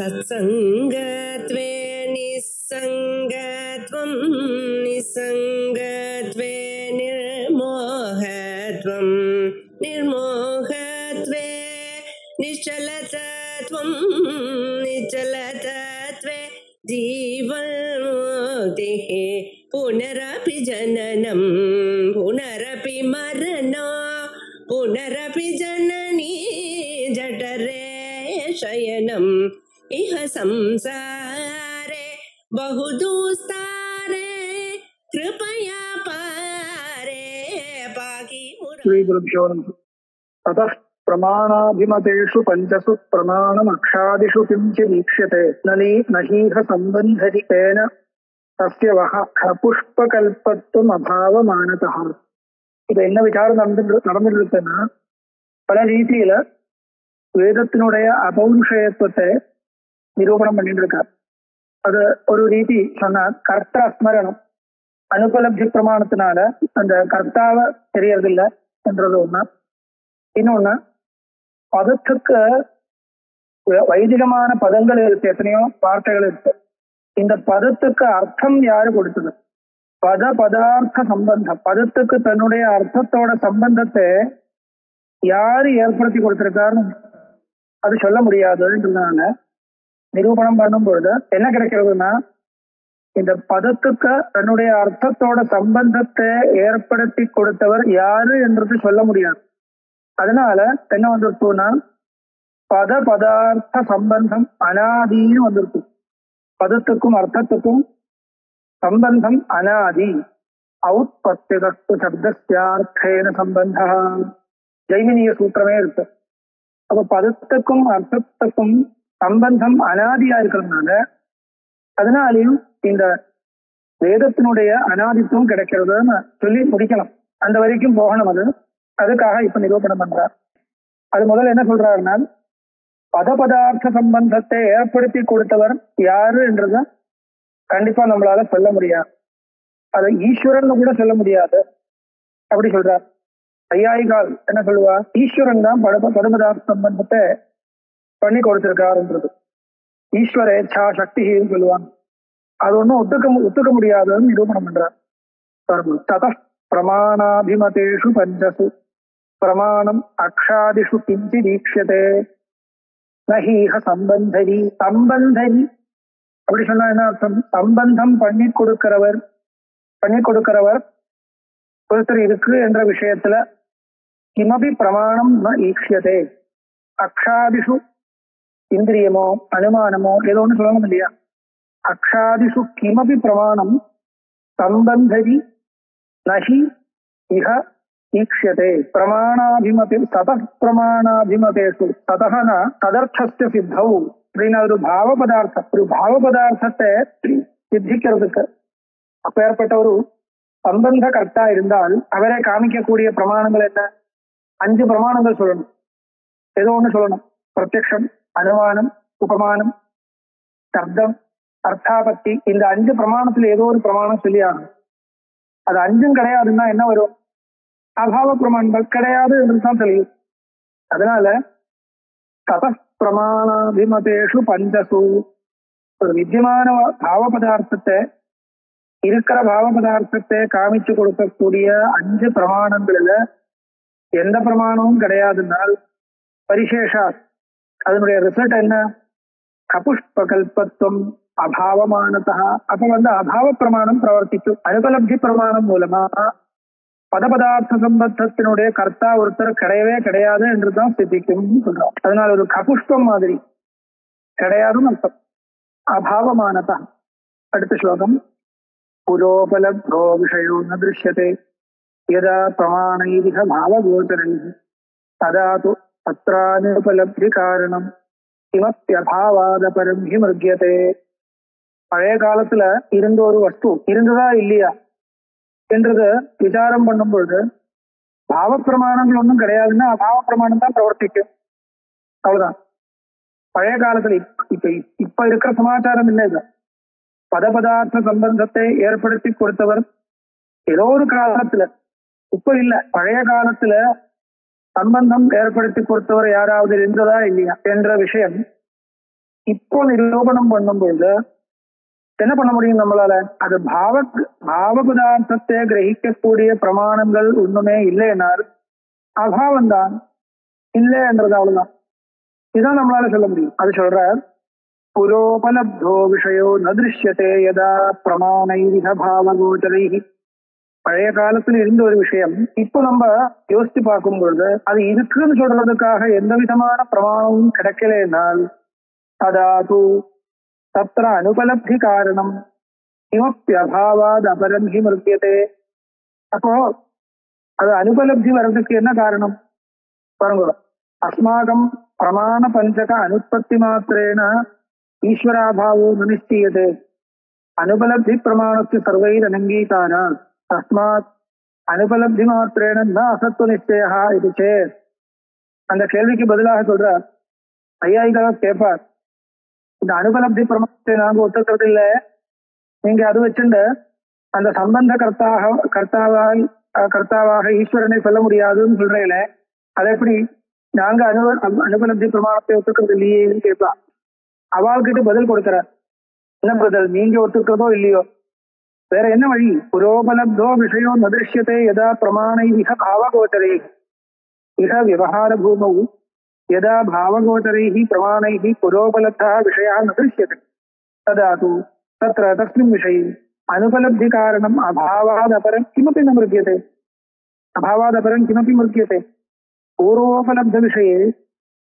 सत्संगत्वे निस्संगत्वं निस्संगत्वे निर्मोहत्वं निर्मोहत्वे निश्चलतत्वं निश्चलतत्वे जीवन्मुक्तिः पुनरपि जननं पुनरपि मरणं पुनरपि जननी जठरे शयनम् इह संसारे बहुदुस्तारे कृपया पारे पाहि श्रीगुरुभ्यो नमः। ततः प्रमाणाभिमतेषु पञ्चसु प्रमाणमक्षादिषु किञ्चिदीक्ष्यते नहीह सम्बन्धरि तेन तस्य वः पुष्पकल्पत्वमभावमानतः. இது என்ன விசாரம் நடந்துட்டு இருக்குன்னா, பல ரீதியில வேதத்தினுடைய அபௌருஷயத்துவத்தை நிரூபணம் பண்ணிட்டு இருக்கார். அது ஒரு ரீதி சொன்னா கர்த்தா ஸ்மரணம், அனுபலப்தி பிரமாணத்தினால அந்த கர்த்தாவை தெரியறதில்லை என்றது ஒண்ணு. இன்னொன்னு, பதத்துக்கு வைதிகமான பதங்கள் இருக்கு, எத்தனையோ வார்த்தைகள் இருக்கு. இந்த பதத்துக்கு அர்த்தம் யாரு கொடுத்தது? பத பதார்த்த சம்பந்தம், பதத்துக்கு தன்னுடைய அர்த்தத்தோட சம்பந்தத்தை யாரு ஏற்படுத்தி கொடுத்திருக்காருன்னு அது சொல்ல முடியாதுன்றதுனால நிரூபணம் பண்ணும் பொழுது என்ன கிடைக்கிறதுனா, இந்த பதத்துக்கு தன்னுடைய அர்த்தத்தோட சம்பந்தத்தை ஏற்படுத்தி கொடுத்தவர் யாரு என்றது சொல்ல முடியாது. அதனால என்ன வந்திருக்கும்னா, பத பதார்த்த சம்பந்தம் அனாதின்னு வந்திருக்கும். பதத்துக்கும் அர்த்தத்துக்கும் சம்பந்தம் அனாதி. ஔத்பத்தியதஸ்து சப்தஸ்யார்த்தேன சம்பந்த ஜைமினிய சூத்திரமே இருக்கு. அப்ப பதத்துக்கும் அர்த்தத்துக்கும் சம்பந்தம் அனாதியா இருக்கிறதுனால அதனாலையும் இந்த வேதத்தினுடைய அனாதித்துவம் கிடைக்கிறதுன்னு சொல்லி முடிக்கலாம். அந்த வரைக்கும் போகணும். அதுக்காக இப்ப நிரூபணம் பண்றார். அது முதல்ல என்ன சொல்றாருன்னா, பத பதார்த்த சம்பந்தத்தை ஏற்படுத்தி கொடுத்தவர் யாரு என்றத கண்டிப்பா நம்மளால சொல்ல முடியாது. அதை ஈஸ்வரன் கூட சொல்ல முடியாது அப்படி சொல்றார். ஐயாயிகால் என்ன சொல்லுவா, ஈஸ்வரன் தான் பதபதார்த்த சம்பந்தத்தை பண்ணி கொடுத்திருக்காருன்றது. ஈஸ்வரேச்சா சக்தின்னு சொல்லுவாங்க. அது ஒன்றும் ஒத்துக்க முடியாதுன்னு நிரூபணம் பண்றார். தத பிரமாணாபிமதேஷு பஞ்சசு பிரமாணம் அக்ஷாதிஷு கிஞ்சி தீக்ஷதே நஹீஹ சம்பந்தரி. சம்பந்தரி அப்படி சொன்னா என்ன அர்த்தம்? சம்பந்தம் பண்ணி கொடுக்கிறவர் ஒருத்தர் இருக்கு என்ற விஷயத்துல கிமபி பிரமாணம் ந ஈக்ஷியதே. அக்ஷாதிஷு இந்திரியமோ அனுமானமோ ஏதோ ஒன்று சொல்லணும் இல்லையா? அக்ஷாதிஷு கிமபி பிரமாணம் சம்பந்தரி நஹி இஹ ஈக்ஷியதே. பிரமாணாபிமதி சத பிரமாணாபிமதேஷு சதஹன ததர்த்தஸ்ய சித்தௌ அப்படின்னா ஒரு பாவ பதார்த்தத்தை சித்திக்கிறதுக்கு அப்பேற்பட்ட ஒரு சம்பந்த கர்த்தா இருந்தால் அவரை காமிக்கக்கூடிய பிரமாணங்கள் என்ன? 5 பிரமாணங்கள் சொல்லணும். ஏதோ ஒண்ணு சொல்லணும். பிரத்யக்ஷம், அனுமானம், உபமானம், சப்தம், அர்த்தாபத்தி. இந்த 5 பிரமாணத்துல ஏதோ ஒரு பிரமாணம் சொல்லி ஆகணும். அது 5ம் கிடையாதுன்னா என்ன வரும்? அபாவ பிரமாணங்கள் கிடையாது என்றுதான் தெரியும். அதனால தத பிரமாணாபிமதேஷு பஞ்சசு, ஒரு வித்தியமான பாவ பதார்த்தத்தை இருக்கிற பாவ பதார்த்தத்தை காமிச்சு கொடுக்கக்கூடிய 5 பிரமாணங்கள்ல எந்த பிரமாணமும் கிடையாதுனால் பரிசேஷா அதனுடைய ரிசல்ட் என்ன? கபுஷ்பகல்பத்துவம் அபாவமானதா. அப்ப அபாவ பிரமாணம் பிரவர்த்திக்கும். அனுபலப்தி பிரமாணம் மூலமா பதபதார்த்த சம்பந்தத்தினுடைய கர்த்தா ஒருத்தர் கிடையவே கிடையாது என்றுதான் சித்திக்கும் சொல்றோம். அதனால ஒரு கபுஷ்பம் மாதிரி கிடையாதுன்னு அர்த்தம். அபாவமானதா. அடுத்த ஸ்லோகம். புரோபலப்தோ விஷயோ ந திருஷ்யதே யதா பிரமாணைரிஹ பாவகோச்சரைஹ ததா து அத்ரானுபலப்தி காரணம் கிமப்யபாவாதபரம் ஹி மிருக்யதே. பழைய காலத்துல இருந்த ஒரு வஸ்து இருந்ததா இல்லையா என்றது விசாரம் பண்ணும் பொழுது பாவ பிரமாணங்கள் ஒன்றும் கிடையாதுன்னா அபாவ பிரமாணம் தான் பிரவர்த்திக்கும். அவ்வளவுதான். பழைய காலத்துல இப்ப இருக்கிற சமாச்சாரம் இல்லை. இது பதபதார்த்த சம்பந்தத்தை ஏற்படுத்தி கொடுத்தவர் ஏதோ ஒரு காலத்துல, இப்ப இல்ல, பழைய காலத்துல சம்பந்தம் ஏற்படுத்தி கொடுத்தவர் யாராவது இருந்ததா இல்லையா என்ற விஷயம் இப்போ நிரூபணம் பண்ணும்போது என்ன பண்ண முடியும் நம்மளால? அது பாவ பதார்த்தத்தை கிரகிக்கக்கூடிய பிரமாணங்கள் ஒண்ணுமே இல்லைன்னார் அபாவம் தான் இல்லைன்றது அவ்வளவுதான். இதுதான் நம்மளால சொல்ல முடியும். அது சொல்ற புரோபலப்தோ விஷயோ நதிருஷ்யத்தே யதா பிரமாணைவித பாவகோச்சரைஹி. பழைய காலத்துல இருந்த ஒரு விஷயம் இப்போ நம்ம யோசிச்சு பார்க்கும் பொழுது அது இருக்குன்னு சொல்றதுக்காக எந்த விதமான பிரமாணமும் கிடைக்கலனால் அதாது தத்ர அனுபலப்தி காரணம் கிமப்யபாவாத் அபரம் ஹி மிருத்தியதே. அப்போ அது அனுபலப்தி வர்றதுக்கு என்ன காரணம் பாருங்க. அஸ்மாகம் பிரமாண பஞ்சக அனுற்பத்தி மாத்திரேன ஈஸ்வராபாவோ நிச்சயதே. அனுபலப்தி பிரமாணத்து சர்வைர் அனங்கீகார தஸ்மாத் அனுபலப்தி மாத்திரேன ந அசத்துவ நிச்சயா இது சேத். அந்த கேள்விக்கு பதிலாக சொல்ற ஐயாயிக்காக கேட்பார், இந்த அனுபலப்தி பிரமாணத்தை நாங்க ஒத்துக்கிறது இல்லை, நீங்க அது வச்சுட்டு அந்த சம்பந்த கர்த்தாவாக ஈஸ்வரனை சொல்ல முடியாதுன்னு சொல்றீங்கள, அது எப்படி நாங்க அனுபலப்தி பிரமாணத்தை ஒத்துக்கிறது இல்லையேன்னு கேட்பா. அவள்கிட்ட பதில் கொடுக்கிற என்ன பதில்? நீங்க ஒத்துக்கிறதோ இல்லையோ வேற என்ன வழி? புரோபலப்தோ விஷயோ நதிருஷ்யத்தை யதா பிரமாணை இஹ பாவகோச்சரை இஹ விவகார பூமௌ யதா பாவகோச்சரைஹி பிரமாணைஹி புரோபலப்தः விஷயः न दृश्यते तदा तु तत्र तस्मिन् विषये अनुपलब्धि कारणम् अभावादपरं किमपि न मृग्यते. अभावादपरं किमपि मृग्यते. पूर्वोपलब्ध विषये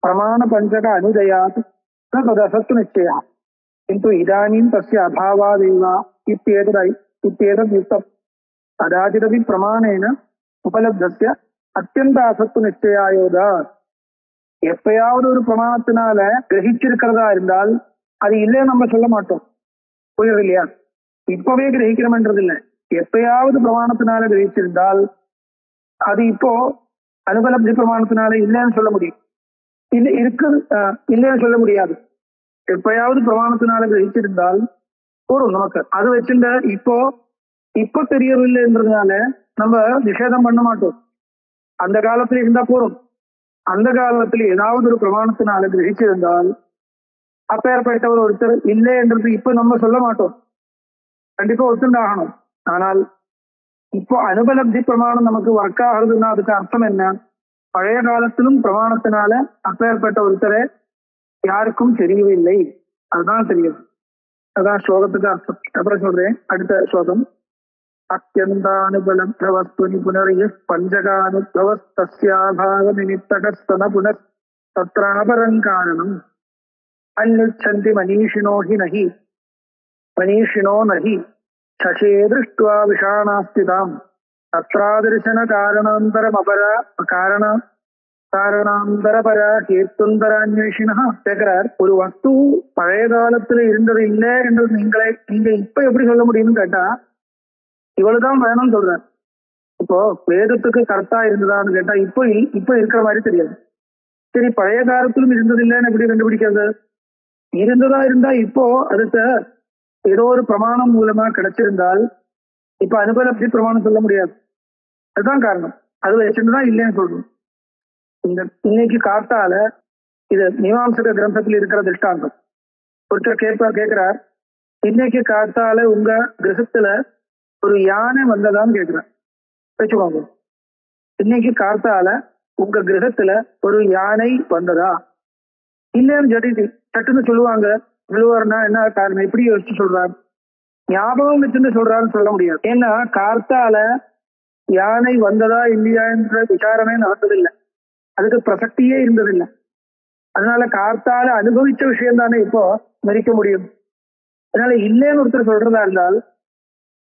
प्रमाण पंचक अनुदयात् न तदसत्तु निश्चयः, किन्तु इदानीं तस्य अभावादेव इत्येतद् युक्तम्. कदाचिदपि प्रमाणेन उपलब्धस्य अत्यन्त असत्तु निश्चयायोगा. எப்பயாவது ஒரு பிரமாணத்தினால கிரகிச்சிருக்கிறதா இருந்தால் அது இல்லைன்னு நம்ம சொல்ல மாட்டோம். புரியுது இல்லையா? இப்பவே கிரகிக்கிறோம்ன்றது இல்லை, எப்பயாவது பிரமாணத்தினால கிரகிச்சிருந்தால் அது இப்போ அனுபலப்தி பிரமாணத்தினால இல்லைன்னு சொல்ல முடியும். இல்லைன்னு சொல்ல முடியாது. எப்பயாவது பிரமாணத்தினால கிரகிச்சிருந்தால் போறோம் நமக்கு. அது வச்சுட்ட இப்போ தெரியவில்லைன்றதுனால நம்ம நிஷேதம் பண்ண மாட்டோம். அந்த காலத்துல இருந்தா போறோம். அந்த காலத்துல ஏதாவது ஒரு பிரமாணத்தினால கிரகிச்சிருந்தால் அப்பேற்பட்டவர் ஒருத்தர் இல்லைன்றது இப்ப நம்ம சொல்ல மாட்டோம், கண்டிப்பா ஒத்துண்டாகணும். ஆனால் இப்போ அனுபலப்தி பிரமாணம் நமக்கு ஒர்க் ஆகுறதுன்னா அதுக்கு அர்த்தம் என்ன? பழைய காலத்திலும் பிரமாணத்தினால அப்பேற்பட்ட ஒருத்தரை யாருக்கும் தெரியவில்லை, அதுதான் தெரியும். அதான் ஸ்லோகத்துக்கு அர்த்தம். அப்புறம் சொல்றேன் அடுத்த ஸ்லோகம். அத்தியந்தானுபலப்த வஸ்துனி புனர்யः பஞ்சகானுபவஸ்தஸ்யாபாவ நிமித்தகஸ்தன புனஸ் தத்ராபரங் காரணம் அன்யுச்சந்தி மனீஷினோ நஹி சசே திருஷ்ட்வா விஷாணாஸ்திதாம் தத்ராதர்சன காரணாந்தரபர ஹேத்துந்தரான்வேஷினா. கேட்கிறார், ஒரு வஸ்து பழைய காலத்துல இருந்தது இல்லை என்று நீங்க இப்ப எப்படி சொல்ல முடியும்னு கேட்டா இவ்வளவுதான் வேணும்னு சொல்றாரு. இப்போ வேதத்துக்கு கர்த்தா இருந்ததான்னு கேட்டா இப்போ இருக்கிற மாதிரி தெரியாது. சரி, பழைய காலத்திலும் இருந்தது இல்லைன்னு எப்படி கண்டுபிடிக்கிறது? இருந்ததா இருந்தா இப்போ அதுக்கு ஏதோ ஒரு பிரமாணம் மூலமா கிடைச்சிருந்தால் இப்ப அனுபலப்தி பிரமாணம் சொல்ல முடியாது. அதுதான் காரணம். அது வச்சுட்டுதான் இல்லைன்னு சொல்றோம். இன்னைக்கு காத்தால இது மீமாம்சக கிரந்தத்தில் இருக்கிற திருஷ்டாந்தம். ஒருத்தர் கேட்கிறார், இன்னைக்கு காத்தால உங்க கிரகத்துல ஒரு யானை வந்ததான்னு கேட்கிறார். வச்சுக்கோங்க, இன்னைக்கு காத்தால உங்க கிரகத்துல ஒரு யானை வந்ததா இல்லைன்னு சட்டுன்னு சொல்லுவாருன்னா என்ன காரணம்? எப்படி யோசிச்சு சொல்றாரு? ஞாபகம் வச்சுன்னு சொல்றாருன்னு சொல்ல முடியாது. ஏன்னா காத்தால யானை வந்ததா இல்லையா என்ற விசாரமே நடந்ததில்லை, அதுக்கு பிரசக்தியே இருந்ததில்லை. அதனால காத்தால அனுபவிச்ச விஷயம் தானே இப்போ மறிக்க முடியும். அதனால இல்லைன்னு ஒருத்தர் சொல்றதா இருந்தால்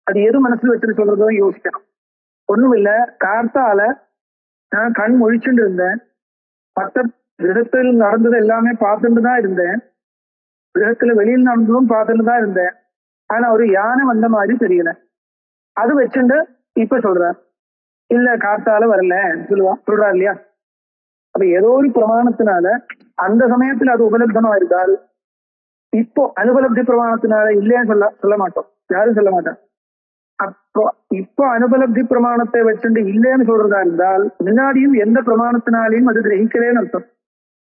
அது எது மனசுல வச்சுட்டு சொல்றதும் யோசிக்கணும். ஒண்ணும் இல்ல, காத்தால நான் கண் முழிச்சுட்டு இருந்தேன், மற்ற கிரகத்தில் நடந்தது எல்லாமே பார்த்துட்டு தான் இருந்தேன், கிரகத்துல வெளியில் நடந்ததும் பார்த்துட்டு தான் இருந்தேன், ஆனா ஒரு யானை வந்த மாதிரி தெரியல. அது வச்சுட்டு இப்ப சொல்றார் இல்ல காத்தால வரல சொல்றாரு இல்லையா? அப்ப ஏதோ ஒரு பிரமாணத்தினால அந்த சமயத்துல அது உபலப்தமா இருந்தால் இப்போ அனுபலப்தி பிரமாணத்தினால இல்லைன்னு சொல்ல மாட்டோம், யாரும் சொல்ல மாட்டாங்க. அப்போ இப்போ அனுபலப்தி பிரமாணத்தை வச்சுட்டு இல்லைன்னு சொல்றதா இருந்தால் முன்னாடியும் எந்த பிரமாணத்தினாலையும் அது கிரகிக்கலேன்னு அர்த்தம்.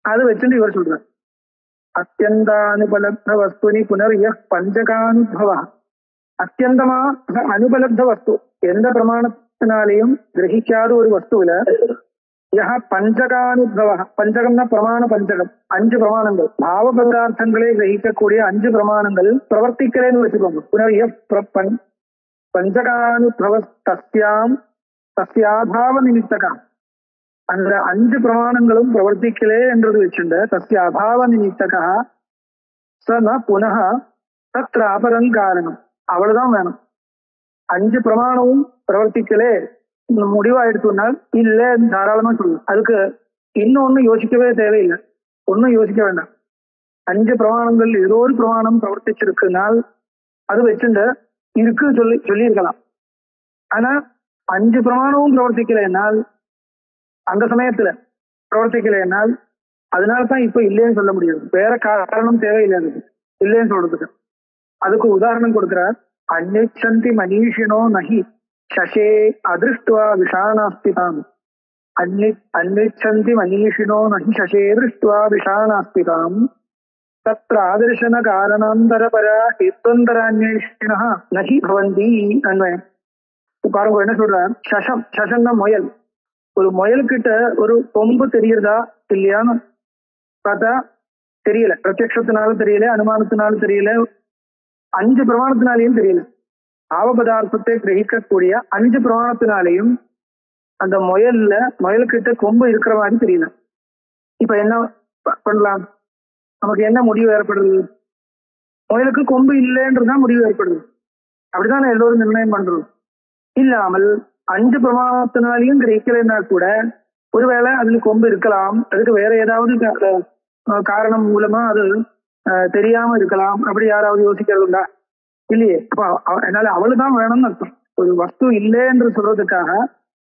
அதை வச்சுட்டு இவர் சொல்றார். அத்தியந்தானுபலப்த வஸ்துனி புனர்ய பஞ்சகானுபவ. அத்தியந்தமாக அனுபலப்த வஸ்து, எந்த பிரமாணத்தினாலையும் கிரகிக்காத ஒரு வஸ்துவில யஹ பஞ்சகானுபவ, பஞ்சகம்னா பிரமாண பஞ்சகம், 5 பிரமாணங்கள், பாவ பதார்த்தங்களை கிரகிக்கக்கூடிய 5 பிரமாணங்கள் பிரவர்த்திக்கிறேன்னு வச்சுக்கோங்க. புனர்ய பஞ்சகானுபவ தஸ்யாம் தஸ்யாபாவ நிமித்தகா, அந்த 5 பிரமாணங்களும் பிரவர்த்திக்கலே என்றது வச்சுண்ட தஸ்ய அபாவ நிமித்தகா ச ந புனः தத்ர அபரம் காரணம். அவ்வளவுதான் வேணும். 5 பிரமாணமும் பிரவர்த்திக்கலே முடிவாயிடுத்துனால் இல்ல தாராளமா சொல்லணும். அதுக்கு இன்னொன்னு யோசிக்கவே தேவையில்லை, ஒன்னும் யோசிக்க வேண்டாம். 5 பிரமாணங்கள் ஏதோ ஒரு பிரமாணம் பிரவர்த்திச்சிருக்குனால் அது வச்சுண்ட இருக்கு சொல்லியிருக்கலாம். ஆனா 5 பிரமாணமும் பிரவர்த்திக்கலைனால், அந்த சமயத்துல பிரவர்த்திக்கலைனால், அதனாலதான் இப்ப இல்லைன்னு சொல்ல முடியாது. வேற காரணம் தேவையில்லை அதுக்கு இல்லைன்னு சொல்றதுக்கு. அதுக்கு உதாரணம் கொடுக்கிறார். அன்னிச்சந்தி மனீஷினோ நகி சசே அதிருஷ்டுவா விஷாணாஸ்திதாம். அன்னிச்சந்தி மனீஷினோ நகி சசே திருஷ்டுவா விஷாணாஸ்திதாம் தத்ர ஆதர்சன காரணாந்தரபர ஹேத்வந்தரான்வேஷிணா நகி பவந்தி. அன்வயம் பாருங்க என்ன சொல்றார். சசம்னா முயல். ஒரு முயல்கிட்ட ஒரு கொம்பு தெரியுறதா இல்லையான்னு பார்த்தா தெரியல. பிரத்யக்ஷத்தினாலும் தெரியல, அனுமானத்தினாலும் தெரியல, 5 பிரமாணத்தினாலேயும் தெரியல. பாவ பதார்த்தத்தை கிரகிக்கக்கூடிய 5 பிரமாணத்தினாலேயும் அந்த முயல்கிட்ட கொம்பு இருக்கிற மாதிரி தெரியல. இப்ப என்ன பண்ணலாம்? நமக்கு என்ன முடிவு ஏற்படுறது? முயலுக்கு கொம்பு இல்லைன்றதுதான் முடிவு ஏற்படுது. அப்படிதான் எல்லோரும் நிர்ணயம் பண்றோம். இல்லாமல் 5 பிரமாணத்தினாலையும் கிரகிக்கலைன்னா கூட ஒருவேளை அதுல கொம்பு இருக்கலாம், அதுக்கு வேற ஏதாவது காரணம் மூலமா அது தெரியாம இருக்கலாம். அப்படி யாராவது யோசிக்கிறதுண்டா? இல்லையே. அப்ப என்னால அவளுதான் வேணும்னு அர்த்தம். ஒரு வஸ்து இல்லை என்று சொல்றதுக்காக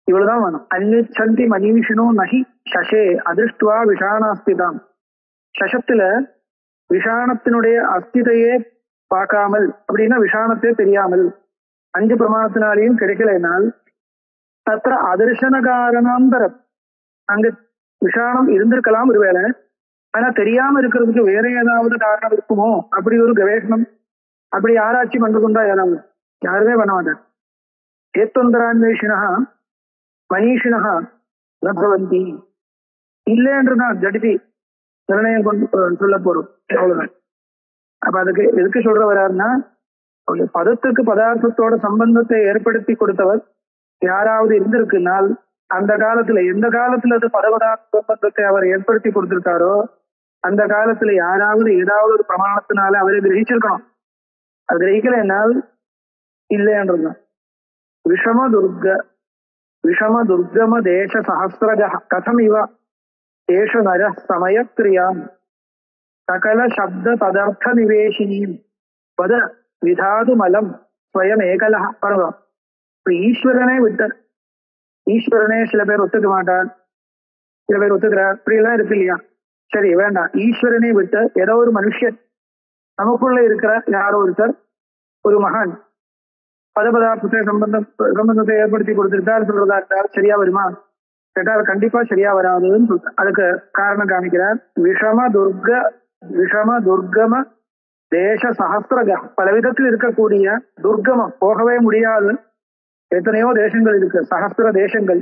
இவ்வளவுதான் வேணும். அன்னிச்சந்தி மனீஷினோ நகி சசே அதிருஷ்டுவா விஷாணாஸ்திதாம். சசத்துல விஷாணத்தினுடைய அஸ்திதையே பார்க்காமல், அப்படின்னா விஷாணத்தே தெரியாமல் 5 பிரமாணத்தினாலையும் கிடைக்கலைனால் தத்திர அதர்சன காரணாந்தரம், அங்க விஷாணம் இருந்திருக்கலாம் ஒருவேளை, ஆனா தெரியாம இருக்கிறதுக்கு வேற ஏதாவது காரணம் இருக்குமோ அப்படி ஒரு கவேஷணம், அப்படி ஆராய்ச்சி பண்றதுண்டா? யாருமே பண்ண மாட்டார். ஏத்தொந்தரான்வேஷினா மனீஷினா நபவந்தி. இல்லைன்றதான் ஜடிதி நிர்ணயம் கொண்டு சொல்ல போறோம். அவ்வளவுதான். அப்ப அதுக்கு எதுக்கு சொல்ற வர்றாருன்னா, பதத்துக்கு பதார்த்தத்தோட சம்பந்தத்தை ஏற்படுத்தி கொடுத்தவர் யாராவது இருந்திருக்குனால், அந்த காலத்துல எந்த காலத்துல அது பதபதார்த்த சம்பந்தத்தை அவர் ஏற்படுத்தி கொடுத்திருக்காரோ அந்த காலத்துல யாராவது ஏதாவது ஒரு பிரமாணத்தினால அவரை கிரகிச்சிருக்கணும். அது கிரகிக்கலைன்னால் இல்லைன்றதுதான். விஷம துர்கம தேச சஹசிரஜ கதம் இவ தேஷ நர சமயக்கிரியாம் சகல சப்த பதார்த்த நிவேஷினீம் பத விதாது மலம் ஸ்வயம் ஏகலா. பாருங்க, ஈஸ்வரனே விட்டார். ஈஸ்வரனே சில பேர் ஒத்துக்க மாட்டார், சில பேர் ஒத்துக்கிறார், இப்படி எல்லாம் இருக்கு இல்லையா? சரி வேண்டாம். ஈஸ்வரனே விட்டு ஏதோ ஒரு மனுஷன் நமக்குள்ள இருக்கிற யாரோ ஒருத்தர், ஒரு மகான் பதபதார்த்தத்தை சம்பந்தத்தை ஏற்படுத்தி கொடுத்திருக்கார் சொல்றதா இருந்தால் சரியா வருமா? கேட்டால் கண்டிப்பா சரியா வராதுன்னு சொல்ற. அதுக்கு காரணம் காமிக்கிறார். விஷம துர்கம தேச சஹசிரக, பல விதத்தில் இருக்கக்கூடிய துர்கமம், போகவே முடியாது எத்தனையோ தேசங்கள் இருக்கு, சஹசிர தேசங்கள்,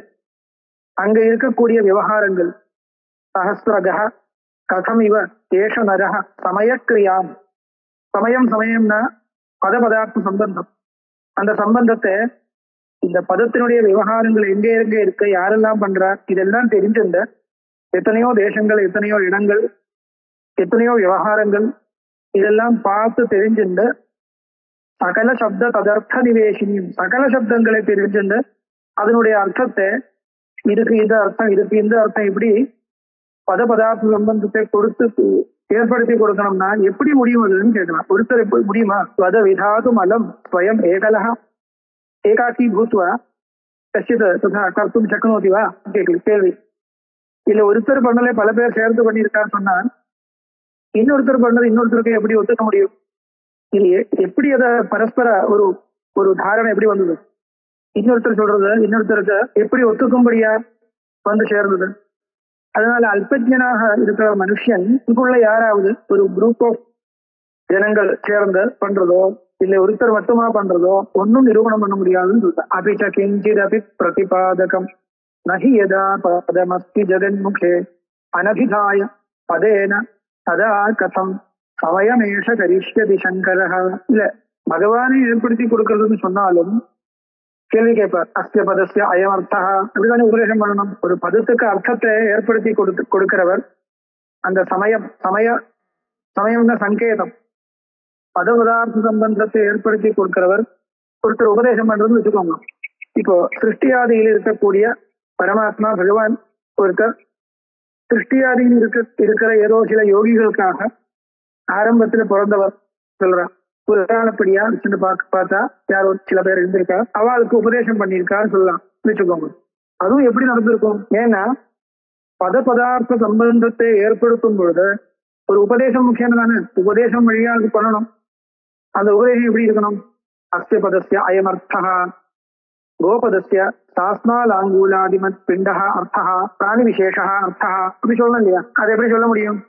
அங்க இருக்கக்கூடிய விவகாரங்கள். சஹசிரக கதம் இவ ஏஷ நரக சமயக்கிரியாம். சமயம்னா பத பதார்த்த சம்பந்தம். அந்த சம்பந்தத்தை, இந்த பதத்தினுடைய விவகாரங்கள் எங்கே இருக்க, யாரெல்லாம் பண்றார், இதெல்லாம் தெரிஞ்சிருந்த எத்தனையோ தேசங்கள், எத்தனையோ இடங்கள், எத்தனையோ விவகாரங்கள், இதெல்லாம் பார்த்து தெரிஞ்சிருந்த சகல சப்த ததர்த்த நிவேஷினியும், சகல சப்தங்களை தெரிஞ்சிருந்த அதனுடைய அர்த்தத்தை, இதுக்கு இந்த அர்த்தம், இதுக்கு இந்த அர்த்தம், இப்படி பத பதார்த்த சம்பந்தத்தை கொடுத்து ஏற்படுத்தி கொடுக்கணும்னா எப்படி முடியும் அதுன்னு கேட்கலாம். ஒருத்தர் எப்படி முடியுமா? வத விதாது மலம் ஸ்வயம் ஏகலா ஏகாக்கி பூத்வா கஷ்டித் ததா கர்த்தும் சக்னோதி வா கேள்வி. இல்ல ஒருத்தர் பண்ணல பல பேர் சேர்ந்து பண்ணியிருக்கான்னு சொன்னா இன்னொருத்தர் பண்ணது இன்னொருத்தருக்கு எப்படி ஒத்துக்க முடியும்? இல்லையே. எப்படி அதை பரஸ்பர ஒரு தாரணை எப்படி வந்தது? இன்னொருத்தர் சொல்றது இன்னொருத்தருக்கு எப்படி ஒத்துக்கும்படியா வந்து சேர்ந்தது? அதனால அல்பஜனாக இருக்கிற மனுஷன் இதுக்குள்ள யாராவது ஒரு குரூப் ஆஃப் ஜனங்கள் சேர்ந்து பண்றதோ இல்ல ஒருத்தர் மட்டுமா பண்றதோ ஒன்னும் நிரூபணம் பண்ண முடியாதுன்னு சொல்லிட்டேன். அபிச்ச கிஞ்சிதபி பிரதிபாதகம் நஹி யதா பதமஸ்தி ஜெகன்முகே அனபிதாய பதேன ததா கதம் சமயமேஷ கரிஷ்யதி சங்கரஹ. இல்ல பகவானை ஏற்படுத்தி கொடுக்கறதுன்னு சொன்னாலும் கேள்வி கேட்பார். அஸ்ய பதஸ்ய அயமர்த்தா அப்படிதானே உபதேசம் பண்ணணும். ஒரு பதத்துக்கு அர்த்தத்தை ஏற்படுத்தி கொடுக்கிறவர், அந்த சமயம்னா சங்கேதம், பத பதார்த்த சம்பந்தத்தை ஏற்படுத்தி கொடுக்கிறவர் ஒருத்தர் உபதேசம் பண்றதுன்னு வச்சுக்கோங்க. இப்போ சிருஷ்டியாதியில் இருக்கக்கூடிய பரமாத்மா பகவான் ஒருத்தர் சிருஷ்டியாதியில் இருக்கிற ஏதோ சில யோகிகளுக்காக ஆரம்பத்துல பிறந்தவர் சொல்றார். புராணப்படியா வச்சுட்டு பார்த்தா யாரோ சில பேர் இருந்திருக்கா, அவளுக்கு உபதேசம் பண்ணியிருக்கான்னு சொல்லலாம் வச்சுக்கோங்க. அதுவும் எப்படி நடந்திருக்கும்? ஏன்னா பத பதார்த்த சம்பந்தத்தை ஏற்படுத்தும் பொழுது ஒரு உபதேசம் முக்கியம் தானே. உபதேசம் வழியா அது பண்ணணும். அந்த உபதேசம் எப்படி இருக்கணும்? அஸ்ய பதஸ்ய அயமர்த்தா கோபதஸ்ய சாஸ்னாலாங்கூலாதிமத் பிண்டா அர்த்தா பிராணி விசேஷா அர்த்தா அப்படி சொல்லணும் இல்லையா? அதை எப்படி சொல்ல முடியும்?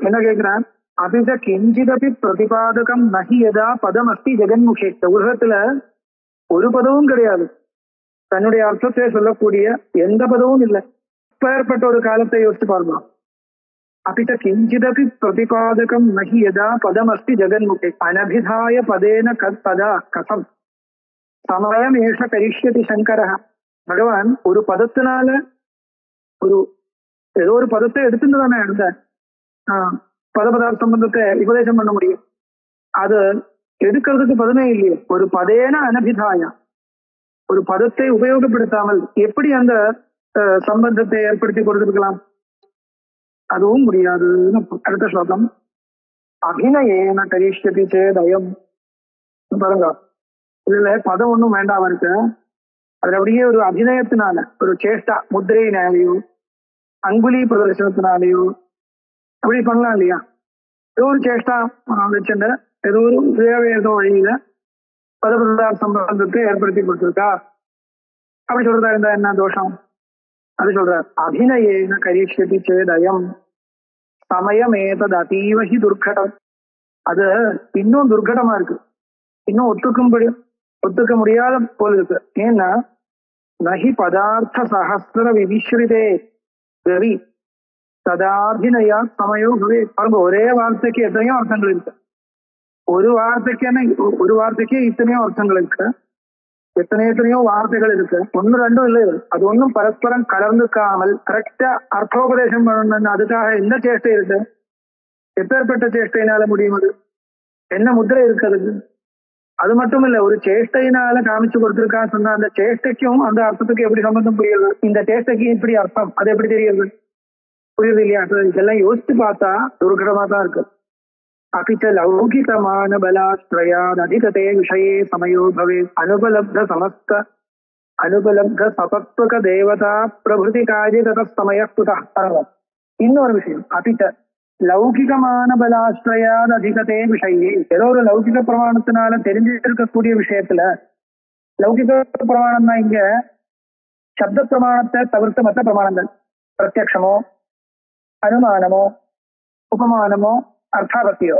என்ன கேட்கிறேன்? அபிச்ச கிஞ்சிதபி பிரதிபாதகம் நஹி யதா பதம் அஸ்தி ஜெகன்முகே. உலகத்துல ஒரு பதவும் கிடையாது தன்னுடைய அர்த்தத்தை சொல்லக்கூடிய எந்த பதவும் இல்லை. பெயர்பட்ட ஒரு காலத்தை யோசிச்சு பார்க்கலாம். அபிச்ச கிஞ்சிதபி பிரதிபாதகம் நஹி யதா பதம் அஸ்தி ஜெகன்முகே அனபிதாய பதேன கதா கதம் சமயம் ஏஷ கரிஷ்யதி சங்கரஹ. பகவான் ஒரு பதத்தினால ஏதோ ஒரு பதத்தை எடுத்துட்டு தானே எடுத்த பதபதார்த்த சம்பந்தத்தை உபதேசம் பண்ண முடியும். அது எடுக்கிறதுக்கு பதமே இல்லையே. ஒரு பதேன அனபிதாயா, ஒரு பதத்தை உபயோகப்படுத்தாமல் எப்படி அந்த சம்பந்தத்தை ஏற்படுத்தி கொடுத்திருக்கலாம்? அதுவும் முடியாது. அடுத்த ஸ்லோகம் அபிநயேன கரிஷ்யதி சேதயம். பாருங்க, இதுல பதம் ஒன்றும் வேண்டாம் இருக்கு. அது அப்படியே ஒரு அபிநயத்தினால, ஒரு சேஷ்டா முத்திரையினாலேயோ அங்குலி பிரதர்சனத்தினாலேயோ அப்படி பண்ணலாம் இல்லையா? ஏதோ ஒரு சேஷ்டா வச்சுட்டு ஏதோ ஒரு ஏதோ வழியில பதபதார்த்த சம்பந்தத்தை ஏற்படுத்தி கொடுத்திருக்கா அப்படி சொல்றதா இருந்தா என்ன தோஷம்? அது சொல்றார். அபிநயேன கரிஷ்யதி சேதயம் சமயமேதது அதீவஹி துர்கடம். அது இன்னும் துர்கடமா இருக்கு, இன்னும் ஒத்துக்க முடியாத போல இருக்கு. ஏன்னா நஹி பதார்த்த சஹஸ்ர விவிஸ்ரிதே கவி ததாபிநயா சமயோ பவே. பாருங்க, ஒரே வார்த்தைக்கு எத்தனையோ அர்த்தங்கள் இருக்கு. ஒரு வார்த்தைக்கே இத்தனையோ அர்த்தங்கள் இருக்கு. எத்தனையோ வார்த்தைகள் இருக்கு. ஒன்னு ரெண்டும் இல்லை. அது ஒன்னும் பரஸ்பரம் கலந்துக்காமல் கரெக்டா அர்த்தோபதேசம் பண்ணணும்னு அதுக்காக என்ன சேஷ்டை இருக்கு? எப்பேற்பட்ட சேஷ்டையினால முடியும்? அது என்ன முத்திரை இருக்கு அதுக்கு? அது மட்டும் இல்ல, ஒரு சேஷ்டையினால காமிச்சு கொடுத்திருக்கான்னு சொன்னா அந்த சேஷ்டைக்கும் அந்த அர்த்தத்துக்கு எப்படி சம்பந்தம் புரியுது? இந்த சேஷ்டைக்கு இப்படி அர்த்தம், அது எப்படி தெரியுது? புரியுது இல்லையா? இதெல்லாம் யோசிச்சு பார்த்தா துர்கடமா தான் இருக்கு. அபிச்ச லௌகிகமான பலாஸ்ரயாத் அதிகதே விஷயே சமயோ பவே அனுபலப்த சபத்வக தேவதா பிரபுதி காரியகத சமய குதா. இன்னொரு விஷயம், அபிச்ச லௌகிகமான பலாஸ்ரயாத் அதிகதே விஷயே. ஏதோ ஒரு லௌகிக பிரமாணத்தினால தெரிஞ்சிட்டு இருக்கக்கூடிய விஷயத்துல, லௌகிக பிரமாணம்னா இங்க சப்த பிரமாணத்தை தவிர்த்து மற்ற பிரமாணங்கள், பிரத்யக்ஷமோ அனுமானமோ உபமானமோ அர்த்தாபத்தியோ,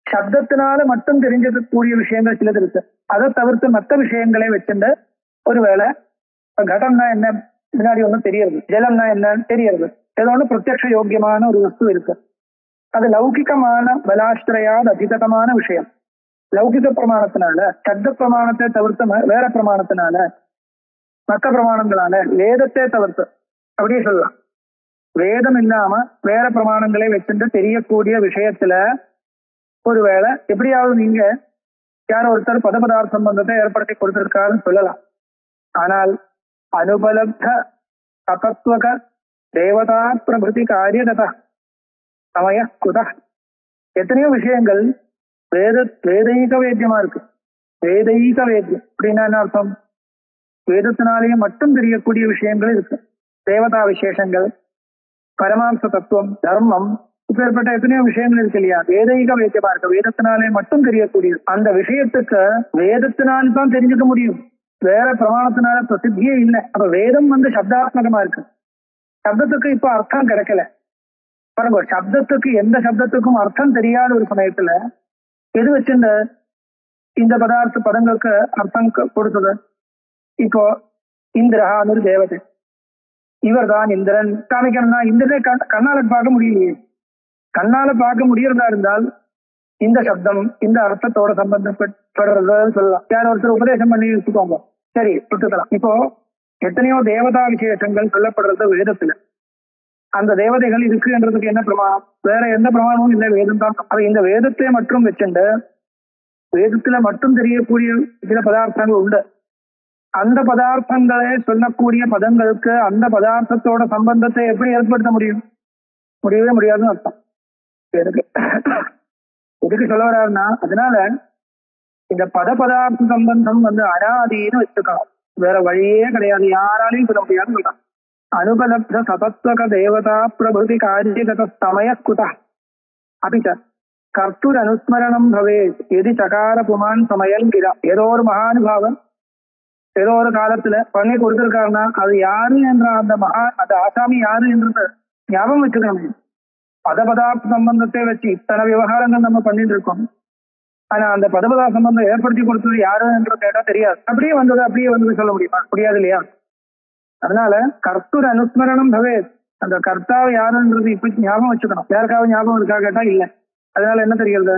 சப்தத்தினால மட்டும் தெரிஞ்சிருக்கக்கூடிய விஷயங்கள் சிலது இருக்கு. அதை தவிர்த்து மற்ற விஷயங்களை வச்சுட்டு ஒருவேளை கடம்னா என்ன முன்னாடி ஒன்றும் தெரியறது, ஜலம்னா என்னன்னு தெரியறது, ஏதோ ஒன்று பிரத்யக்ஷ யோக்கியமான ஒரு வஸ்து இருக்கு. அது லௌகிகமான பலாஸ்திரையாத அதிகமான விஷயம். லௌகிக பிரமாணத்தினால, சப்த பிரமாணத்தை தவிர்த்து வேற பிரமாணத்தினால, மற்ற பிரமாணங்களால, வேதத்தை தவிர்த்து அப்படியே சொல்லலாம். வேதம் இல்லாம வேற பிரமாணங்களை வச்சுட்டு தெரியக்கூடிய விஷயத்துல ஒருவேளை எப்படியாவது நீங்க யாரோ ஒருத்தர் பதபதார்த்த சம்பந்தத்தை ஏற்படுத்தி கொடுத்திருக்காருன்னு சொல்லலாம். ஆனால் அனுபலப்த அபத்வக தேவதா பிரபுதி காரியகதா சமய குத. எத்தனையோ விஷயங்கள் வேதைக வேத்தியமா இருக்கு. வேதைக வேத்தியம் அப்படின்னா என்ன அர்த்தம்? வேதத்தினாலேயே மட்டும் தெரியக்கூடிய விஷயங்கள் இருக்கு. தேவதா விசேஷங்கள், பரமாம்ச தத்துவம், தர்மம், இப்பேற்பட்ட எத்தனையோ விஷயங்கள் இருக்கு இல்லையா? வேதைக வேத்தியமா இருக்கு. வேதத்தினாலே மட்டும் தெரியக்கூடியது. அந்த விஷயத்துக்கு வேதத்தினால்தான் தெரிஞ்சுக்க முடியும், வேற பிரமாணத்தினால பிரசித்தியே இல்லை. அப்ப வேதம் சப்தாத்மகமா இருக்கு. சப்தத்துக்கு இப்ப அர்த்தம் கிடைக்கல பாருங்க. சப்தத்துக்கு எந்த சப்தத்துக்கும் அர்த்தம் தெரியாத ஒரு சமயத்துல எது வச்சு இந்த பதார்த்த பதங்களுக்கு அர்த்தம் கொடுத்தது? இப்போ இந்திரஹான்னு ஒரு தேவதை, இவர் தான் இந்திரன் காமிக்கணும்னா இந்திரனை கண்ணால பார்க்க முடியலையே. கண்ணால பார்க்க முடியறதா இருந்தால் இந்த சப்தம் இந்த அர்த்தத்தோட சம்பந்தப்படுறதுன்னு சொல்லலாம். யார் ஒருத்தர் உபதேசம் பண்ணி வச்சுக்கோங்க, சரி விட்டுக்கலாம். இப்போ எத்தனையோ தேவதா விசேஷங்கள் சொல்லப்படுறது வேதத்துல. அந்த தேவதைகள் இருக்குன்றதுக்கு என்ன பிரமாணம்? வேற எந்த பிரமாணமும் இல்லை, வேதம் தான். அது இந்த வேதத்தை மட்டும் வச்சுண்டு வேதத்துல மட்டும் தெரியக்கூடிய சில பதார்த்தங்கள் உண்டு. அந்த பதார்த்தங்களை சொல்லக்கூடிய பதங்களுக்கு அந்த பதார்த்தத்தோட சம்பந்தத்தை எப்படி ஏற்படுத்த முடியும்? முடியவே முடியாதுன்னு அர்த்தம். எதுக்கு சொல்ல வர்றாருன்னா, அதனால இந்த பதார்த்த சம்பந்தம் அனாதின்னு வச்சுக்கணும். வேற வழியே கிடையாது, யாராலையும் சொல்ல முடியாதுன்னு சொல்றான். அனுபலப்த சதத்வக தேவதா பிரபுதி காரியகத சமய குதா அபிச்ச கர்த்தூர் அனுஸ்மரணம் பவே எதி சகார புமான் சமயம் கிரா. ஏதோ ஒரு மகானுபாவன் ஏதோ ஒரு காலத்துல பண்ணி கொடுத்திருக்காருன்னா அது யாரு என்ற அந்த ஆசாமி யாரு என்றது ஞாபகம் வச்சுக்கணும். பதார்த்த சம்பந்தத்தை வச்சு இத்தனை விவகாரங்கள் நம்ம பண்ணிட்டு இருக்கோம். ஆனா அந்த பதார்த்த சம்பந்தம் ஏற்படுத்தி கொடுத்தது யாரு என்று கேட்டா தெரியாது. அப்படியே வந்தது சொல்ல முடியுமா? முடியாது இல்லையா? அதனால கர்த்தூர் அனுஸ்மரணம் பவே, அந்த கர்த்தாவை யாருன்றது இப்ப ஞாபகம் வச்சுக்கணும். யாருக்காவது ஞாபகம் இருக்கா கேட்டா இல்லை. அதனால என்ன தெரிகிறது?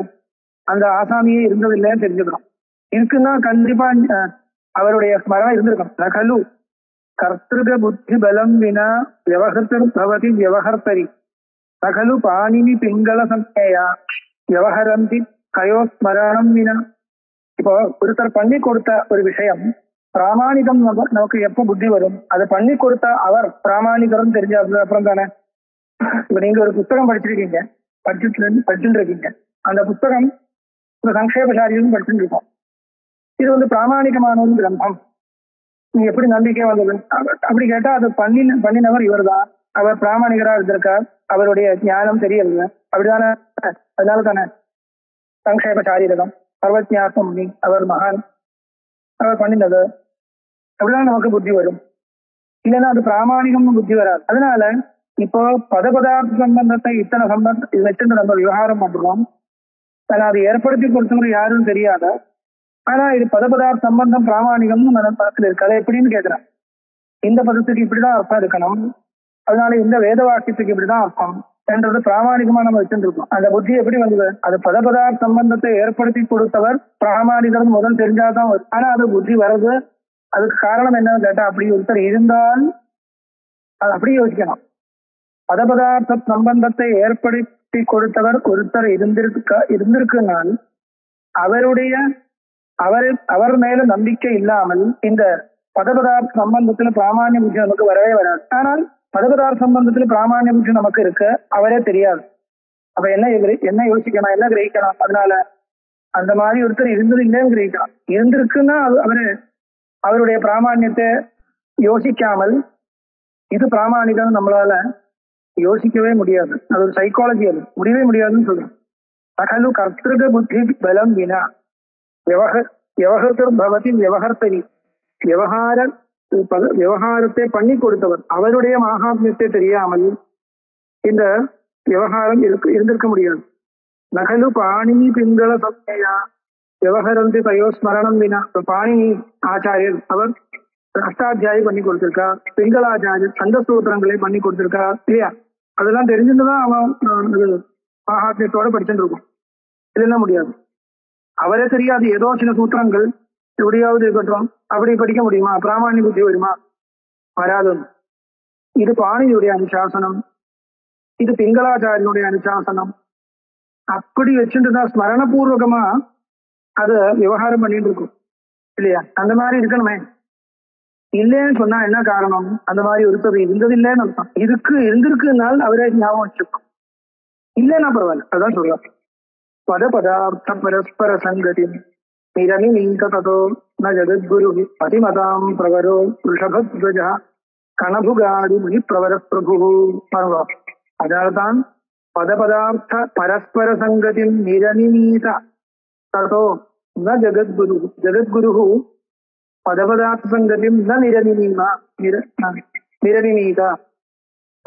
அந்த ஆசாமியே இருந்ததில்லைன்னு தெரிஞ்சுக்கணும். இருக்குன்னா கண்டிப்பா அவருடைய ஸ்மரணம் இருந்திருக்கணும். நகலு கர்த்திருக புத்தி பலம் வினா விவகர்த்தர் பவதி விவகர்த்தரி நகலு பாணினி பிங்கள சம்யா விவகரந்தி கயோ ஸ்மரணம் வினா. இப்போ ஒருத்தர் பண்ணி கொடுத்த ஒரு விஷயம் பிராமணிகம் நமக்கு எப்ப புத்தி வரும்? அதை பண்ணி கொடுத்த அவர் பிராமணிகரும் தெரிஞ்ச அப்புறம் தானே. இப்ப நீங்க ஒரு புத்தகம் படிச்சிட்டு இருக்கீங்க. அந்த புத்தகம் சங்கேபசாரியும் படிச்சுட்டு இருக்கோம். இது பிராமணிகமான ஒரு கிரந்தம். நீங்க எப்படி நம்பிக்கை வந்தது அப்படி கேட்டா அது பண்ணினவர் இவர் தான். அவர் பிராமணிகரா இருந்திருக்கார், அவருடைய ஞானம் தெரியல, அப்படிதானே? அதனால தானே சங்கேபசாரீரகம் சர்வஜாசம் அவர் மகான், அவர் பண்ணினது, அப்படிதான் நமக்கு புத்தி வரும். இல்லைன்னா அது பிராமணிகம்னு புத்தி வராது. அதனால இப்போ பதார்த்த சம்பந்தத்தை இத்தனை சம்பந்தம் வச்சு நம்ம விவகாரம் பண்றோம். ஆனா அது ஏற்படுத்தி கொடுத்தவங்க யாரும் தெரியாத. ஆனா இது பதார்த்த சம்பந்தம் பிராமணிகம்னு மனப்பாத்துல இருக்கு. அதை எப்படின்னு கேட்கிறேன். இந்த பதத்துக்கு இப்படிதான் அர்த்தம் இருக்கணும், அதனால இந்த வேத வாக்கியத்துக்கு இப்படிதான் அர்த்தம் என்றது பிராமணிகமா நம்ம வச்சுருக்கோம். அந்த புத்தி எப்படி வந்தது? அது பதார்த்த சம்பந்தத்தை ஏற்படுத்தி கொடுத்தவர் பிராமணிகர் முதல் தெரிஞ்சாதான் வரும். ஆனா அது புத்தி வருது. அதுக்கு காரணம் என்னன்னு கேட்டா, அப்படி ஒருத்தர் இருந்தால் அது அப்படி யோசிக்கணும். பதார்த்த சம்பந்தத்தை ஏற்படுத்தி கொடுத்தவர் ஒருத்தர் இருந்திருக்குனால் அவர் மேல நம்பிக்கை இல்லாமல் இந்த பதார்த்த சம்பந்தத்துல பிராமணிய புத்தி நமக்கு வரவே வராது. ஆனால் பதார்த்த சம்பந்தத்துல பிராமணிய புத்தி நமக்கு இருக்கு, அவரே தெரியாது. அப்ப என்ன யோசிக்கணும், என்ன கிரகிக்கணும்? அதனால அந்த மாதிரி ஒருத்தர் இருந்தது இல்லைன்னு கிரகிக்கணும். இருந்திருக்குன்னா அவருடைய பிராமணியத்தை யோசிக்காமல் இது பிராமணிகம் நம்மளால யோசிக்கவே முடியாது. அது ஒரு சைக்காலஜி, அது முடியவே முடியாதுன்னு சொல்றோம். அகலு கர்த்திருக புத்தி பலம் வினா விவகர்த்தர் பவதி விவகர்த்தரி. விவகாரத்தை பண்ணி கொடுத்தவர் அவருடைய மகாத்மியத்தை தெரியாமல் இந்த விவகாரம் இருந்திருக்க முடியாது. நகலு பாணினி பிங்கள சம்யா விவகரந்தி தயோ ஸ்மரணம் வினா. பாணினி ஆச்சாரியர் அவர் அஷ்டாத்தியாயி பண்ணி கொடுத்திருக்கா, பிங்களாச்சாரியர் சந்த சூத்திரங்களை பண்ணி கொடுத்திருக்கா இல்லையா? அதெல்லாம் தெரிஞ்சுட்டுதான் அவன் மகாத்மியத்தோட படிச்சுட்டு இருக்கும். இல்லைன்னா முடியாது. அவரே தெரியாது, ஏதோ சில சூத்திரங்கள் எப்படியாவது இருக்கட்டும் அப்படி படிக்க முடியுமா? பிராமணிய புத்தி வருமா? வராது. இது பாணியுடைய அனுசாசனம், இது பிங்களாச்சாரியனுடைய அனுசாசனம். அப்படி வச்சுட்டுதான் ஸ்மரணபூர்வகமா அது விவகாரம் பண்ணிட்டு இருக்கும் இல்லையா? அந்த மாதிரி இருக்கணுமே. இல்லைன்னு சொன்னா என்ன காரணம்? அந்த மாதிரி ஒருத்தர் இருந்ததில்லைன்னு அர்த்தம். இருந்திருக்குனால் அவரே ஞாபகம் வச்சிருக்கோம். இல்லைன்னா பரவாயில்ல, அதான் சொல்றேன். பதார்த்த பரஸ்பர சங்கதி நிரமி நீததோ ந ஜகத்குரு பதிமதாம் பிரவரோ ரிஷபத்வஜ கணபுகாதி முனி பிரவர பிரபு. அதனால்தான் பதார்த்த பரஸ்பர சங்கதி நிரமிநீத ததோ ந ஜகத்குரு. ஜகத்குரு பதார்த்த சங்கதி ந நிரமிநீத.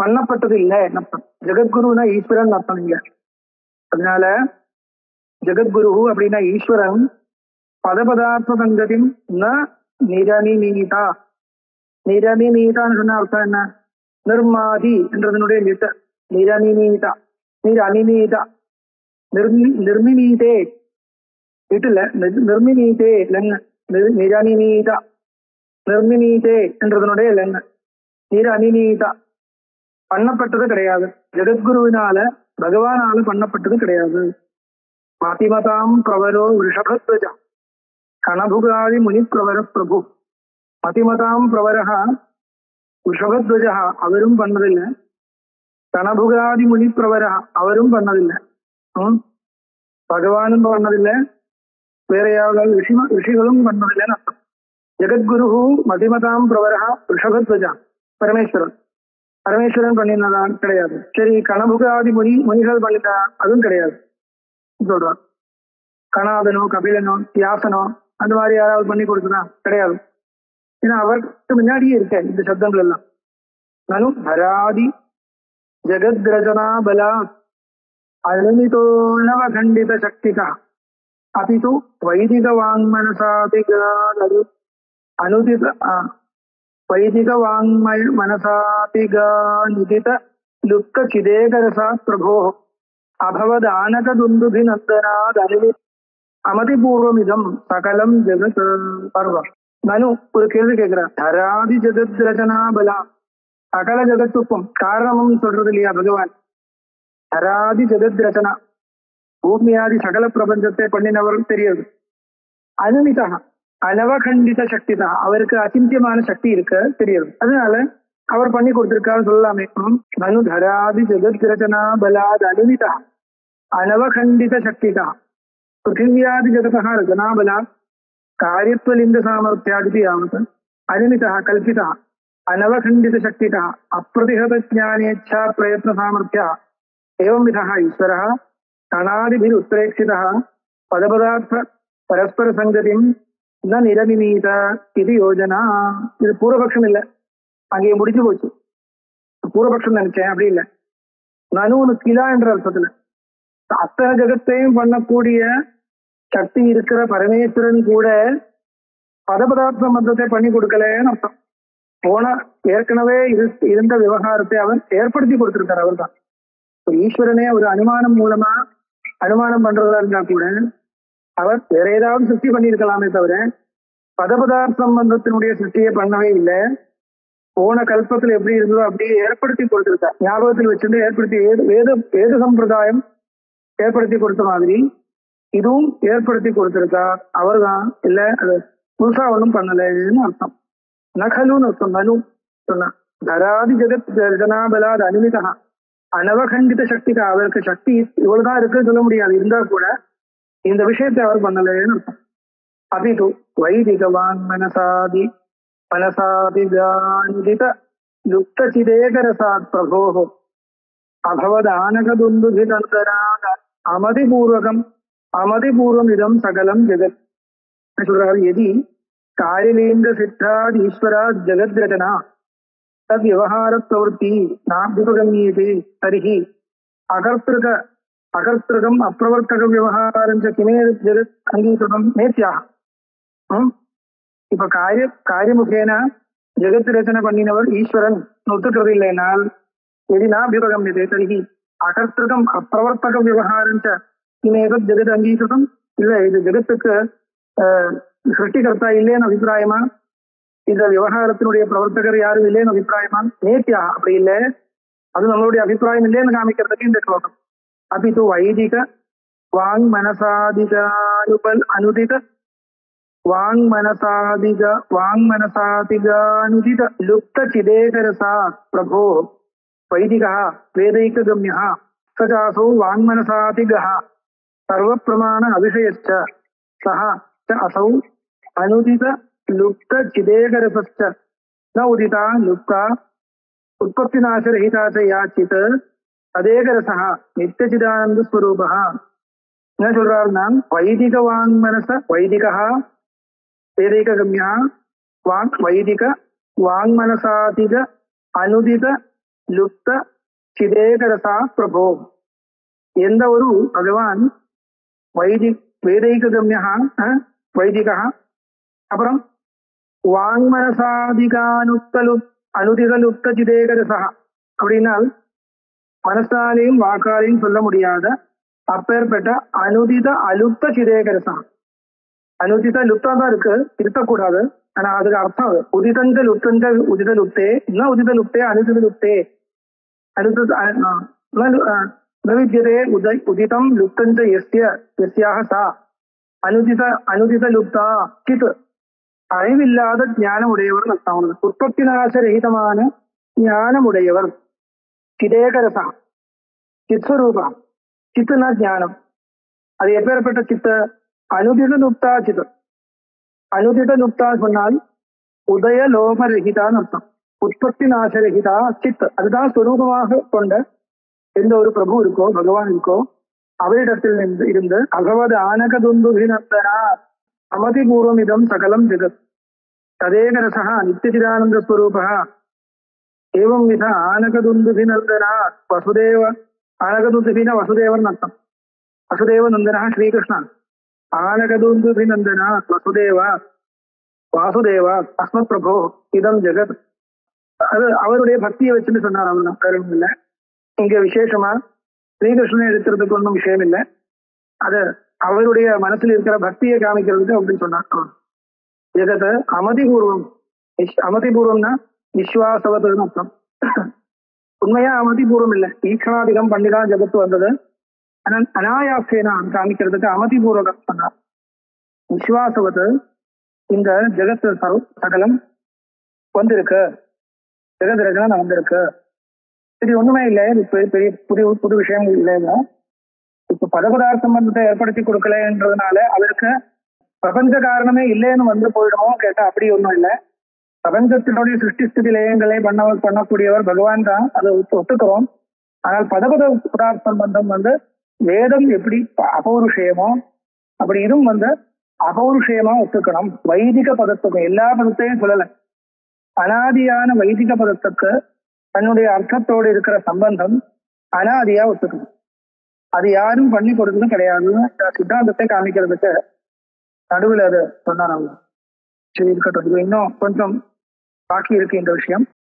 பண்ணப்பட்டது இல்லை அர்த்தம். ஜெகத்குருனா ஈஸ்வரன் அர்த்தம் இங்க. அதனால ஜெகத்குரு அப்படின்னா ஈஸ்வரன் பதபதார்த்த சங்கதி ந நிரமிமீதா. நிரமிமீதான்னு சொன்ன அர்த்தம் என்ன? நிர்மாதி என்றதனுடைய லிட்ட நிரமிமீதா, நிரமிமீதா, நிர்மிமீதே வீட்டுல நிர்மிமீதே லெங்க, நிரமிமீதா, நிர்மிமீதே என்றதனுடைய லெங்க, நிரமிமீதா. பண்ணப்பட்டது கிடையாது. ஜெகத்குருவினால பகவானால பண்ணப்பட்டது கிடையாது. மதிமதாம் பிரவரோ ரிஷபத்வஜா கணபுகாதி முனி பிரவர பிரபு. மதிமதாம் பிரவரஹா ரிஷபத்வஜா அவரும் பண்ணதில்லை. கணபுகாதி முனி பிரவரஹா அவரும் பண்ணதில்லை. பகவானும் பண்ணதில்லை, வேற யாவது ரிஷிகளும் பண்ணதில்லைன்னு அர்த்தம். ஜெகத்குரு மதிமதாம் பிரவரஹா ரிஷபத்வஜா பரமேஸ்வரன். பரமேஸ்வரன் பண்ணினதான் கிடையாது. சரி, கணபுகாதி முனிகள் பண்ணினா அதுவும் கிடையாது சொல்றான். கணாதனோ கபிலனோ வியாசனோ அந்த மாதிரி யாராவது பண்ணி கொடுத்தனா கிடையாது. ஏன்னா அவருக்கு முன்னாடியே இருக்க இந்த சப்தங்கள் எல்லாம். நனு ஹராதி ஜெகத்ரஜனா பலா அனுமிதோ நவகண்டித சக்திகா அபிது வைதிக வாங்மனசாதிகா அனுதித வைதிக வாங்மய மனசாதிகா நிதித லுப்த சிதேகரசா பிரபோ அபவதானக துந்துபி நந்தனாத் அருவி அமதிபூர்வமிதம் சகலம் ஜெகத் பர்வம். மனு ஒரு கேள்வி கேட்கிறார். ஹராதி ஜெகத் ரச்சனா பலா, சகல ஜெகத்துக்கும் காரணமும் சொல்றது இல்லையா பகவான். ஹராதி ஜெகத் ரச்சனா, பூமியாதி சகல பிரபஞ்சத்தை பண்ணினவர் தெரியாது. அனுமிதா அனவகண்டித சக்தி தான், அவருக்கு அச்சிந்தியமான சக்தி இருக்க தெரியாது. அதனால அவர் பண்ணி கொடுத்திருக்காரு சொல்லலாமே. மனு ஹராதி ஜெகத் ரச்சனா பலாத் அனுமிதா அனவகண்டித சக்தி தான் பிருத்திவியாதி ஜகதா ரச்சனா பலாத் कार्यत्वलिंग सामर्थ्यादि यावत् अनिमितः कल्पितः अनवखंडित शक्तितः अप्रतिहत ज्ञानेच्छा प्रयत्न सामर्थ्यः एवं विधः ईश्वरः कणादिभिः उत्प्रेक्षितः पदपदार्थ परस्पर संगतिं न निरमिमीत इति योजना. இது பூர்வபக்ஷம் இல்லை, அங்கே முடிஞ்சு போச்சு. பூர்வபக்ஷம் நினைச்சேன், அப்படி இல்லை. நனு கிலா என்ற அர்த்தத்துல அத்தனை ஜகத்தையும் பண்ணக்கூடிய சக்தி இருக்கிற பரமேஸ்வரன் கூட பதபதார்த்த சம்பந்தத்தை பண்ணி கொடுக்கலன்னு அர்த்தம். போன ஏற்கனவே இருந்த விவகாரத்தை அவர் ஏற்படுத்தி கொடுத்திருக்கார். அவர் தான் ஈஸ்வரனே ஒரு அனுமானம் மூலமா அனுமானம் பண்றதா இருந்தா கூட அவர் வேற ஏதாவது சிருஷ்டி பண்ணியிருக்கலாமே தவிர பதபதார்த்த சம்பந்தத்தினுடைய சிருஷ்டியை பண்ணவே இல்லை. போன கல்பத்தில் எப்படி இருந்ததோ அப்படியே ஏற்படுத்தி கொடுத்திருக்கார். ஞாபகத்தில் வச்சுட்டு ஏற்படுத்தி வேத சம்பிரதாயம் ஏற்படுத்தி கொடுத்த மாதிரி இதுவும் ஏற்படுத்தி கொடுத்திருக்கார். அவர் தான் இல்ல, அது புதுசா ஒன்றும் பண்ணலன்னு அர்த்தம். நகலுன்னு அர்த்தம். நனு சொன்னா தராதி ஜெகத் ஜனாபலாத் அனுமிதா அனவகண்டித சக்திகா, அவருக்கு சக்தி இவ்வளவுதான் இருக்குன்னு சொல்ல முடியாது, இருந்தா கூட இந்த விஷயத்தை அவர் பண்ணலன்னு அர்த்தம். அபிது வைதிகவான் மனசாதி மனசாதிகாநிதித லுப்த சிதேகரசாத் பிரபோஹோ அபவதானகதுந்துபிதந்தராக அமதிபூர்வகம் அமதிபூர்வம் இதம் சகலம் ஜெகத் சொல்றாரு. எதி காரியலிங்க சித்தாத் ஈஸ்வராத் ஜெகத் ரச்சனா தத் விவகார பிரவருத்தி நாபிபகமியதே தரிஹி அகர்த்திருகம் அப்பிரவர்த்தக விவகாரம் கிமே ஜெகத் அங்கீகிருதம் நேத்தியாக. இப்ப காரியமுகேன ஜெகத் ரச்சனை பண்ணினவர் ஈஸ்வரன் ஒத்துக்கிறது இல்லைனால் எதி நாபிபகமியதே தரிஹி அகர்த்திருகம் அப்பிரவர்த்தக விவகாரம் கிமேதத் ஜெகத் அங்கீகிருதம். இல்ல, இது ஜெகத்துக்கு சிருஷ்டிகர்த்தா இல்லைன்னு அபிப்பிராயமா, இந்த விவகாரத்தினுடைய பிரவர்த்தகர் யாரும் இல்லைன்னு அபிப்பிராயமா? நேத்தியா அப்படி இல்லை, அது நம்மளுடைய அபிப்பிராயம் இல்லைன்னு காமிக்கிறதுக்கு இந்த ஸ்லோகம். அபிது வைதிக வாங் மனசாதிகானுபல் அனுதித வாங் மனசாதிகானுதித லுப்த சிதேகரசா பிரபோ வைதிகா வேதைக கம்யா சஜாசோ வாங்மனசாதிகः सर्व प्रमाण अभिषयश्च सः च असौ अनुदित लुप्त चिदेकरसश्च न उदिता लुप्ता उत्पत्तिनाशरहिता च याचित तदेकरसः नित्यचिदानंद स्वरूपः. என்ன சொல்றாருன்னா, வைதிக வாங்மனச வைதிகா வேதிக கம்யா வைதிக வாங்மனசாதிக அனுதித லுப்த சிதேகரசா பிரபோ. எந்த ஒரு பகவான் வேதைககம்யா வைதிகா, அப்புறம் வாங்மனசாதிகானுத்தலு அனுதிகலுப்த சிதேகரசா அப்படின்னால் மனசாலையும் வாக்காலையும் சொல்ல முடியாத அப்பேற்பட்ட அனுதித அலுப்த சிதேகரசா. அனுதித லுப்தா தான் இருக்கு, இருக்கக்கூடாது. ஆனா அதுக்கு அர்த்தம் அது உதிதஞ்ச லுப்தஞ்ச உதித லுப்தே இல்ல உதித லுப்தே அனுதித லுப்தே நவித்யதே உதிதம் லுப்தஞ்ச யஸ்யாக சா அனுதித லுப்தா சித். அறிவில்லாத ஞானம் உடையவர் அர்த்தம். உற்பத்தி நாசரகிதமான ஞானம் உடையவர். சிதேகரசா சித்ஸ்வரூபா. சித்துனா ஞானம். அது எப்பேற்பட்ட சித்த? அனுதித லுப்தா சித். அனுதித லுப்தா சொன்னால் உதய லோகரகிதான்னு அர்த்தம். உற்பத்தி நாசரகிதா சித். அதுதான் ஸ்வரூபமாக கொண்ட எந்த ஒரு பிரபு இருக்கோ, பகவான் இருக்கோ, அவரிடத்தில் இருந்து அகவது ஆனகதுந்துபிநந்தனா அமதிபூர்வம் இதம் சகலம் ஜெகத் ததேகரசா நித்தியசிதானந்த ஸ்வரூபா ஏவம் வித ஆனகதுந்துபிநந்தனா வசுதேவ. ஆனகதுந்துபின வசுதேவன் அர்த்தம். வசுதேவ நந்தனா ஸ்ரீகிருஷ்ணன். ஆனகதுந்துபிநந்தனா வசுதேவ வாசுதேவ அஸ்மத் பிரபோ இதம் ஜெகத். அது அவருடைய பக்தியை வச்சுன்னு சொன்னார். அவர் காரணம் இல்லை. இங்க விசேஷமா ஸ்ரீகிருஷ்ணனை எடுக்கிறதுக்கு ஒன்றும் விஷயம் இல்லை. அது அவருடைய மனசுல இருக்கிற பக்தியை காமிக்கிறதுக்கு அப்படின்னு சொன்னார். ஜெகத் அமதிபூர்வம். அமதிபூர்வம்னா விஸ்வாசவத்துன்னு அர்த்தம். உண்மையா அமதிபூர்வம் இல்லை, ஈக்ஷணாதிகம் பண்ணிதான் ஜெகத்து வந்தது. ஆனால் அனாயாசேனா காமிக்கிறதுக்கு அமதிபூர்வகம் சொன்னார். விஸ்வாசவத்து இந்த ஜெகத்து சகலம் வந்திருக்கு, ஜெகத் ரஜனா வந்திருக்கு. இது ஒண்ணுமே இல்லை, பெரிய புது விஷயம் இல்லைங்க. இப்ப பதபதார்த்த சம்பந்தத்தை ஏற்படுத்தி கொடுக்கலன்றதுனால அவருக்கு பிரபஞ்ச காரணமே இல்லைன்னு வந்து போயிடுமோ கேட்டா அப்படி ஒன்றும் இல்லை. பிரபஞ்சத்தினுடைய சிருஷ்டி ஸ்திதி லயங்களை பண்ணக்கூடியவர் பகவான் தான், அதை ஒத்துக்கிறோம். ஆனால் பதார்த்த சம்பந்தம் வேதம் எப்படி அபௌருஷயமோ அப்படி இதுவும் அபௌருஷயமா ஒத்துக்கணும். வைதிக பதத்துக்கும் எல்லா பதத்தையும் சொல்லலை, அனாதியான வைதிக பதத்துக்கு தன்னுடைய அர்த்தத்தோடு இருக்கிற சம்பந்தம் அனாதியா ஒத்துக்கணும். அது யாரும் பண்ணி கொடுத்ததும் கிடையாது. சித்தாந்தத்தை காமிக்கிறதுக்கு நடுவில் அதை சொன்னார் அவங்க. சரி இருக்கட்டும், இது இன்னும் கொஞ்சம் பாக்கி இருக்கு இந்த விஷயம்.